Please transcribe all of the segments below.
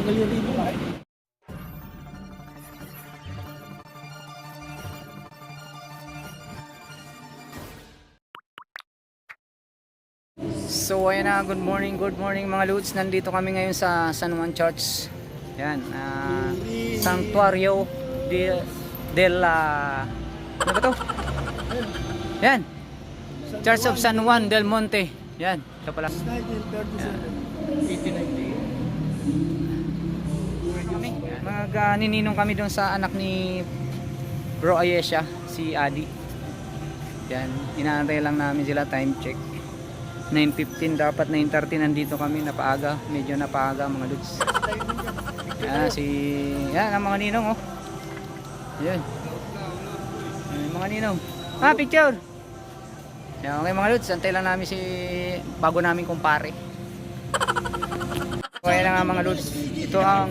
Tanggal yung rito kahit. So ayan na, good morning mga Lods. Nandito kami ngayon sa San Juan Church. Yan, Santuario ano ba to? Yan, Church of San Juan del Monte. Yan, ito pala. 1937. Nininong kami doon sa anak ni Bro Ayesha, si Adi. Yan, inaantay lang namin sila, time check 9:15, dapat 9:30 nandito kami, napaaga, medyo napaaga mga Lods. Yan ang mga ninong, oh. Yan, mga ninong, picture. Yan, okay mga Lods, antay lang namin si bago namin kumpare. Kaya na nga mga Lods, ito ang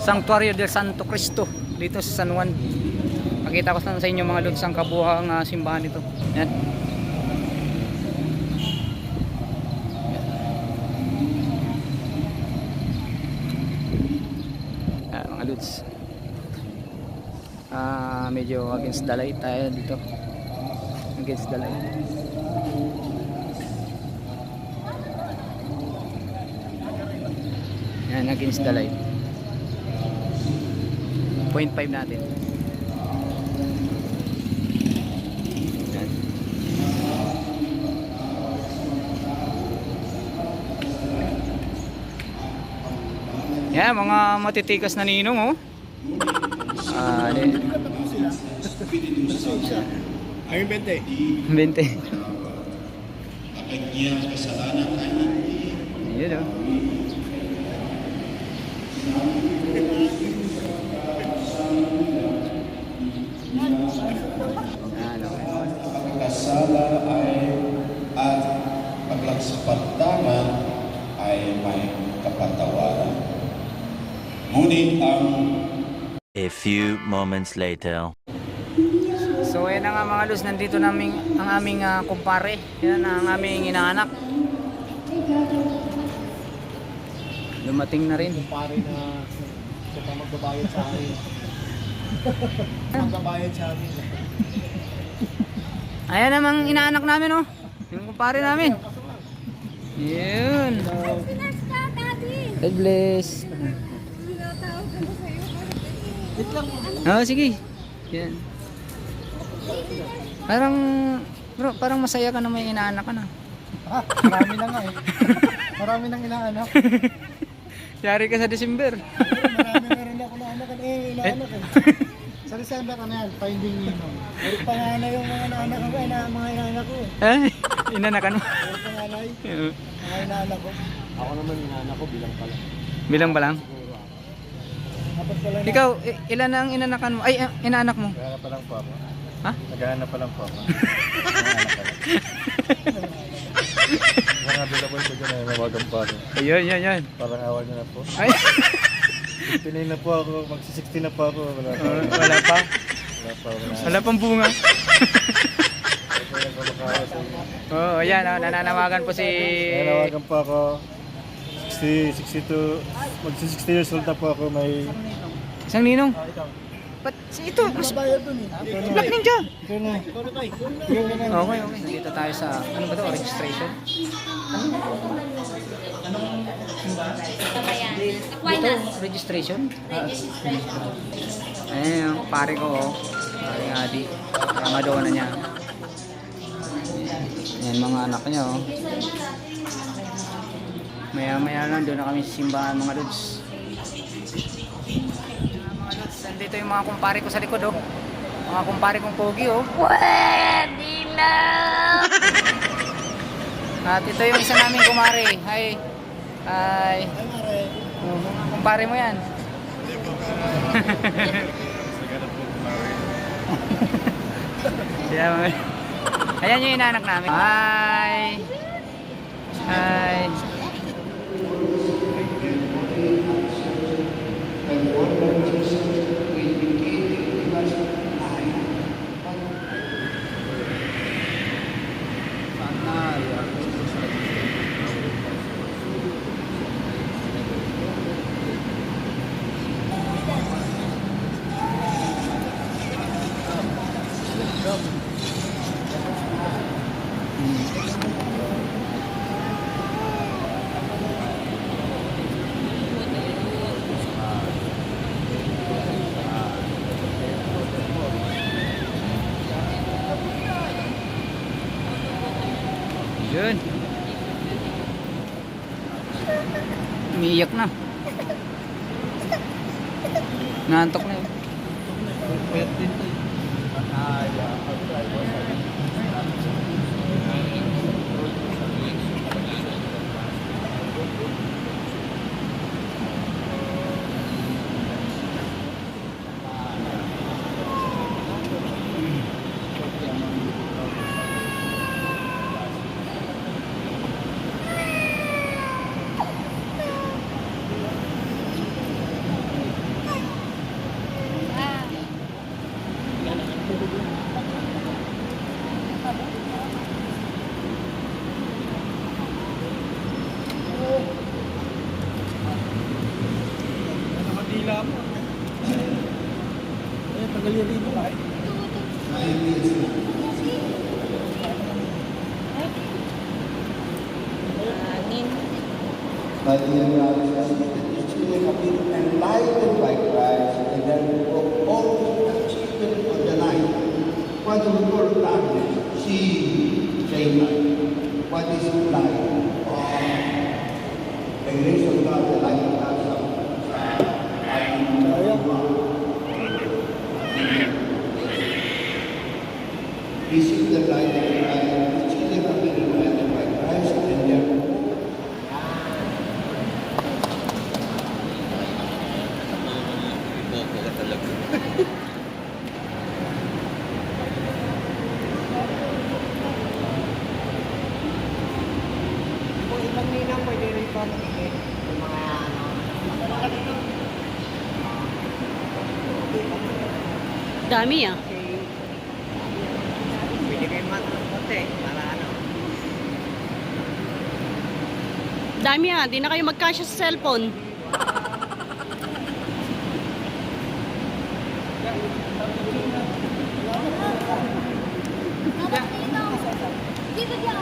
Santuario del Santo Cristo dito sa San Juan. Pakita ko sa inyo mga Lods ang kabuhang simbahan nito. Yan. Mga Lods, medyo against the light tayo dito, against the light. Yan, against the light, 0.5 natin. Yan. Yan, mga matitikas na ninong, oh. Ayun, 20. 20. Yun, oh. Pagkasala at paglagsapantangan ay may kapatawaran. Ngunit A few moments later. So ayan na nga mga Lods, nandito namin ang aming kumpare. Yan ang aming inaanak. Dumating na rin. Pare na siya pa magbabayad sa akin. Magbabayad sa akin. Ayan namang inaanak namin, oh. Yung kumpare namin. Yun. God bless. Oh, sige. Yan. Parang masaya ka na may inaanak ka na. Marami na nga eh. Marami nang inaanak. Yari ka sa December. Marami na rin ako na anak inaanak eh. Sa December ano yan, finding Nemo. Puro panganay yung mga inaanak ko, mga inaanak ko eh. Ay, inanakan mo. Puro panganay, mga inaanak ko. Ako naman inaanak ko bilang pala. Bilang ba lang? Dapat pala na. Ikaw, ilan ang inanakan mo? Ay, inaanak mo? Naghahanap pa lang po ako. Ha? Naghahanap pa lang po ako. Mga available ko dyan na nawagan pa ako. Ayun. Parang awa niyo na po. Ay, 59 na po ako, magsi-60 na po ako. Wala pa. wala pa. Wala pang bunga. Wala pa makawa sa inyo. Oh, ayan, oh, nananawagan po si... Nawagan po ako. 62, magsi-60 years old na po ako. May... Isang ninong. Ikaw. Ba't ito? Mas Bayad dun eh. black ninja. Ikaw na. Okay. Nandito tayo sa, ano ba ito? Registration? Ito, registration? Ayan yung pare ko, oh. Pare Adi. Ramado na niya. Ayan mga anak niya, oh. Maya lang, doon na kami sa simbahan mga Lods. Mga Lods, nandito yung mga kumpare ko sa likod, oh. Mga kumpare kong pogi, oh. Pwede na! At ito yung isa namin kumare. Hi. Mga kumpare mo yan. Ayan yung inaanak namin. Hi. Umiiyak na. Nantok na yun. Pwede din to. Nakadila mo. Tagal yan dito. But the reality is children have been enlightened by Christ and then all the children of the night. What do we call darkness? See daylight. What is light? The grace of God, the light of God. Receive the light of Christ. The children have been enlightened by Christ and then Kung ibang ninang pwede rin pa makikit. Yung mga Dami ah. pwede kayo konti para ano. Dami ah. Di na kayo magkasya sa cellphone. Dito diyan.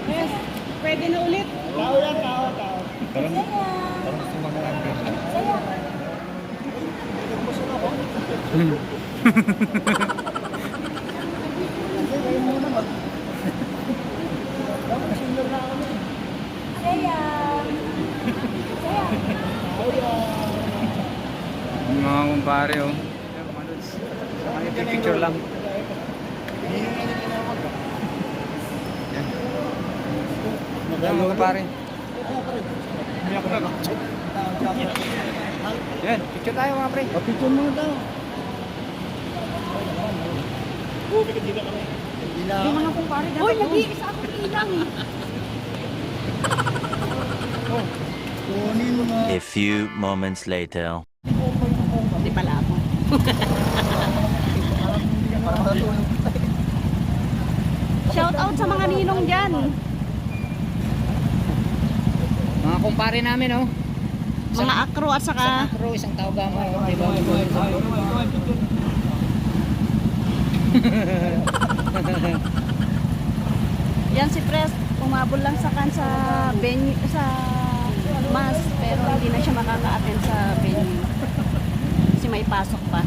Yes. Pwede na ulit. Tao yan, tao. Parang gusto makarami. Gusto na ko. Kasi kayo muna mag... Senior na ako. Yung mga kumpare oh. Picture lang. Yan mga kumpare. Yan, picture tayo mga pre. Picture mo daw. Yung mga kumpare dapat. Uy, nag-iisa akong ilang eh. Kunin mo nga. A few moments later. Di pala ako. Shout out sa mga ninong dyan. Mga kumpare namin oh. Mga akro at saka... Isang akro, isang tao gama oh. Diba? Yan si Pres, umabol lang sa venue, sa mass, pero hindi na siya makaka-attend sa venue. Kasi may pasok pa.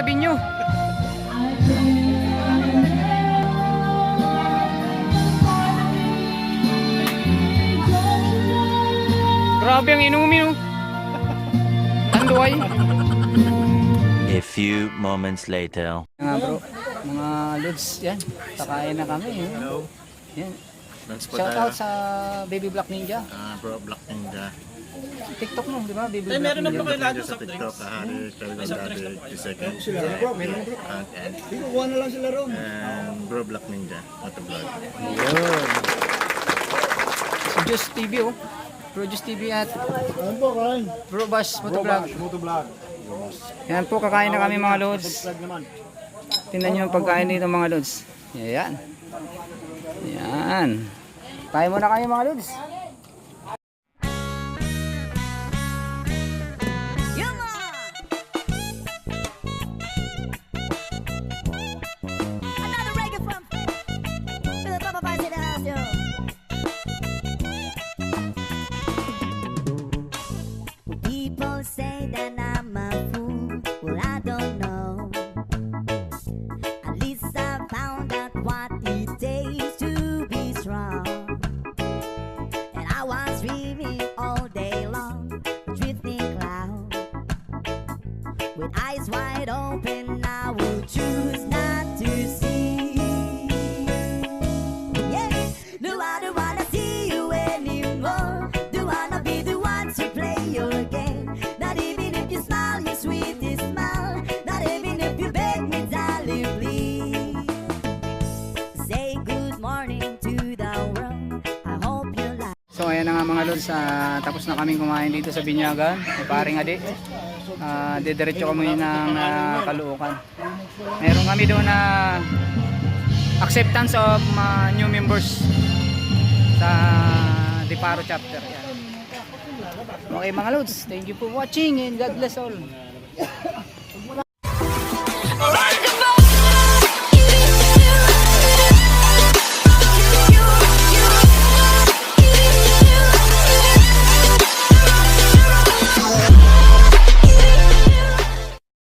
sa binyo. Grabe ang inumin, oh. Tanduay. A few moments later. Mga bro, mga lods, yan. Kakain na kami. Hello. Yan. Shout out sa Baby Black Ninja. Bro, Black Ninja. TikTok mo, di ba? Baby Black Ninja. Ninja sa TikTok, Hari, Kaligon Daddy, the second. And Kuha na lang sila ron. Bro, Black Ninja, Motovlog. Yun. Si Juice TV, oh. Bro Juice TV at Ano po, kain? Bro Bash Motovlog. Motovlog. Yan po, kakain na kami mga lods. Vlog naman. Tingnan nyo yung pagkain dito mga lods. Yan. Yan. Kain muna kayo mga lods. Another reggae from the Papa Boys in the house, yo. People say that I'm a fool. Well, I don't know. At least I found out what it takes to be strong. And I was dreaming all day long, drifting cloud. With eyes wide open, I would choose not to see. Yeah, no, I don't wanna see you anymore. Don't wanna be the one to play your game. Not even if you smile your sweetest smile. Not even if you beg me, darling, please. Say good morning to the world. I hope you like. So ayan na nga mga lods, tapos na kaming kumain dito sa Binyagan. May paring adi. Didiretso kami ng Caloocan. Meron kami doon na acceptance of new members sa Diparo chapter. Yan. Okay mga lods, thank you for watching and God bless all.